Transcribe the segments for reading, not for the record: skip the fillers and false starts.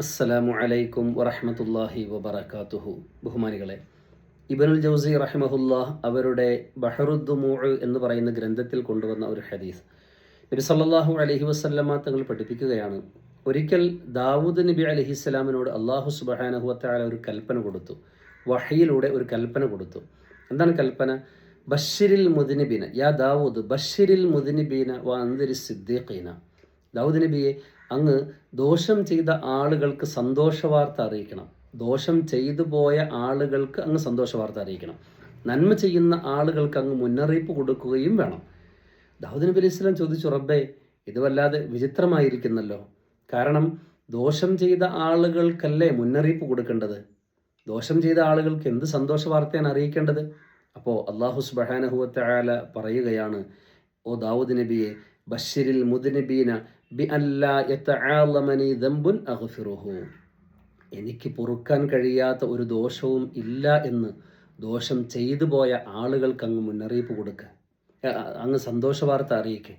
അസ്സലാമു അലൈക്കും വറഹ്മത്തുള്ളാഹി വബറകാതുഹു. ബഹുമാനികളെ, ഇബ്നുൽ ജൗസി റഹിമഹുല്ലാഹ് അവരുടെ ബഹറുദ്ദുമൂഉ എന്ന് പറയുന്ന ഗ്രന്ഥത്തിൽ കൊണ്ടുവന്ന ഒരു ഹദീസ്, നബി സല്ലല്ലാഹു അലൈഹി വസല്ലമ തങ്ങൾ പഠിപ്പിക്കുകയാണ്. ഒരിക്കൽ ദാവൂദ് നബി അലൈഹിസ്സലാമിനോട് അല്ലാഹു സുബ്ഹാനഹു വതആല ഒരു കൽപ്പന കൊടുത്തു. വഹയിലൂടെ ഒരു കൽപ്പന കൊടുത്തു. എന്താണ് കൽപ്പന? ബശ്ശിരിൽ മുദ്നിബീന, യാ ദാവൂദ് ബശ്ശിരിൽ മുദ്നിബീന വ അൻദിരി സിദ്ദീഖീന. ദാവൂദ് നബിയെ, അങ്ങ് ദോഷം ചെയ്ത ആളുകൾക്ക് സന്തോഷവാർത്ത അറിയിക്കണം. ദോഷം ചെയ്തു പോയ ആളുകൾക്ക് അങ്ങ് സന്തോഷവാർത്ത അറിയിക്കണം. നന്മ ചെയ്യുന്ന ആളുകൾക്ക് അങ്ങ് മുന്നറിയിപ്പ് കൊടുക്കുകയും വേണം. ദാവൂദ് നബി അലൈഹി സ്വലാം ചോദിച്ചു, റബ്ബേ, ഇത് വല്ലാതെ വിചിത്രമായിരിക്കുന്നല്ലോ. കാരണം ദോഷം ചെയ്ത ആളുകൾക്കല്ലേ മുന്നറിയിപ്പ് കൊടുക്കേണ്ടത്? ദോഷം ചെയ്ത ആളുകൾക്ക് എന്ത് സന്തോഷ വാർത്തയാണ് അറിയിക്കേണ്ടത്? അപ്പോൾ അല്ലാഹു സുബ്ഹാനഹു വതആല പറയുകയാണ്, ഓ ദാവൂദ് നബിയെ, ബശ്ശിരിൽ മുദ്നിബീന ബി അല്ലാ യതആലമനി ദംബുൻ അഗ്ഫിറുഹു. എനിക്ക് പൊറുക്കാൻ കഴിയാത്ത ഒരു ദോഷവും ഇല്ല എന്ന് ദോഷം ചെയ്തു പോയ ആളുകൾക്ക് അങ്ങ് മുന്നറിയിപ്പ് കൊടുക്കുക, അങ്ങ് സന്തോഷ വാർത്ത അറിയിക്കുക.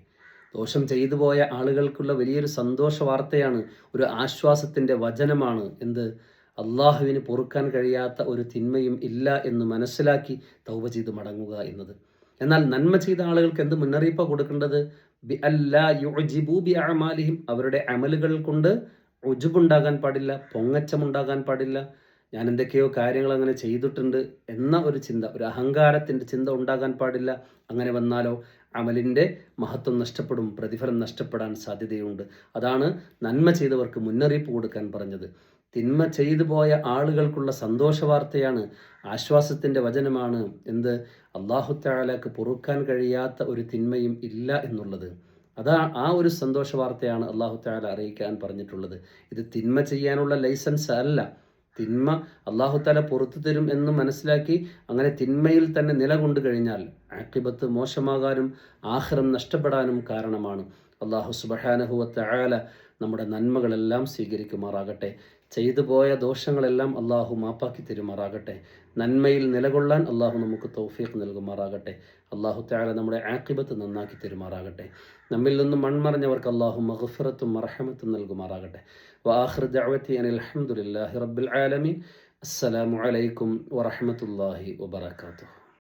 ദോഷം ചെയ്തു പോയ ആളുകൾക്കുള്ള വലിയൊരു സന്തോഷ വാർത്തയാണ്, ഒരു ആശ്വാസത്തിൻ്റെ വചനമാണ്. എന്ത്? അള്ളാഹുവിന് പൊറുക്കാൻ കഴിയാത്ത ഒരു തിന്മയും ഇല്ല എന്ന് മനസ്സിലാക്കി തൗബ ചെയ്ത് മടങ്ങുക എന്നത്. എന്നാൽ നന്മ ചെയ്ത ആളുകൾക്ക് എന്ത് മുന്നറിയിപ്പാണ് കൊടുക്കേണ്ടത്? ബി അല്ലാ യുഅ്ജിബു ബി അഅമാലിഹിം. അവരുടെ അമലുകൾ കൊണ്ട് ഉജുബുണ്ടാകാൻ പാടില്ല, പൊങ്ങച്ചമുണ്ടാകാൻ പാടില്ല. ഞാൻ എന്തൊക്കെയോ കാര്യങ്ങൾ അങ്ങനെ ചെയ്തിട്ടുണ്ട് എന്ന ഒരു ചിന്ത, ഒരു അഹങ്കാരത്തിൻ്റെ ചിന്ത ഉണ്ടാകാൻ പാടില്ല. അങ്ങനെ വന്നാലോ അമലിൻ്റെ മഹത്വം നഷ്ടപ്പെടും, പ്രതിഫലം നഷ്ടപ്പെടാൻ സാധ്യതയുണ്ട്. അതാണ് നന്മ ചെയ്തവർക്ക് മുന്നറിയിപ്പ് കൊടുക്കാൻ പറഞ്ഞത്. തിന്മ ചെയ്തു പോയ ആളുകൾക്കുള്ള സന്തോഷ വാർത്തയാണ്, ആശ്വാസത്തിൻ്റെ വചനമാണ്. എന്ത്? അല്ലാഹു തആലക്ക് പൊറുക്കാൻ കഴിയാത്ത ഒരു തിന്മയും ഇല്ല എന്നുള്ളത്. ആ ഒരു സന്തോഷ വാർത്തയാണ് അല്ലാഹു തആല അറിയിക്കാൻ പറഞ്ഞിട്ടുള്ളത്. ഇത് തിന്മ ചെയ്യാനുള്ള ലൈസൻസ് അല്ല. തിന്മ അല്ലാഹു തആല പുറത്തു തരും എന്ന് മനസ്സിലാക്കി അങ്ങനെ തിന്മയിൽ തന്നെ നിലകൊണ്ടു കഴിഞ്ഞാൽ ആഖിബത്ത് മോശമാകാനും ആഖിറം നഷ്ടപ്പെടാനും കാരണമാണ്. അല്ലാഹു സുബ്ഹാനഹു വതആല നമ്മുടെ നന്മകളെല്ലാം സ്വീകരിക്കുമാറാകട്ടെ. ചെയ്തു പോയ ദോഷങ്ങളെല്ലാം അല്ലാഹു മാപ്പാക്കി തരുമാറാകട്ടെ. നന്മയിൽ നിലകൊള്ളാൻ അല്ലാഹു നമുക്ക് തൗഫീഖ് നൽകുമാറാകട്ടെ. അല്ലാഹു തആല നമ്മുടെ ആഖിബത്ത് നന്നാക്കി തരുമാറാകട്ടെ. നമ്മിൽ നിന്നും മൺമറഞ്ഞവർക്ക് അല്ലാഹു മഗ്ഫിറത്തും മർഹമത്തും നൽകുമാറാകട്ടെ. വആഖിറു ദഅവതി അനിൽ ഹംദുലില്ലാഹി റബ്ബിൽ ആലമീൻ. അസ്സലാമു അലൈക്കും വറഹ്മത്തുള്ളാഹി വബറകാതുഹു.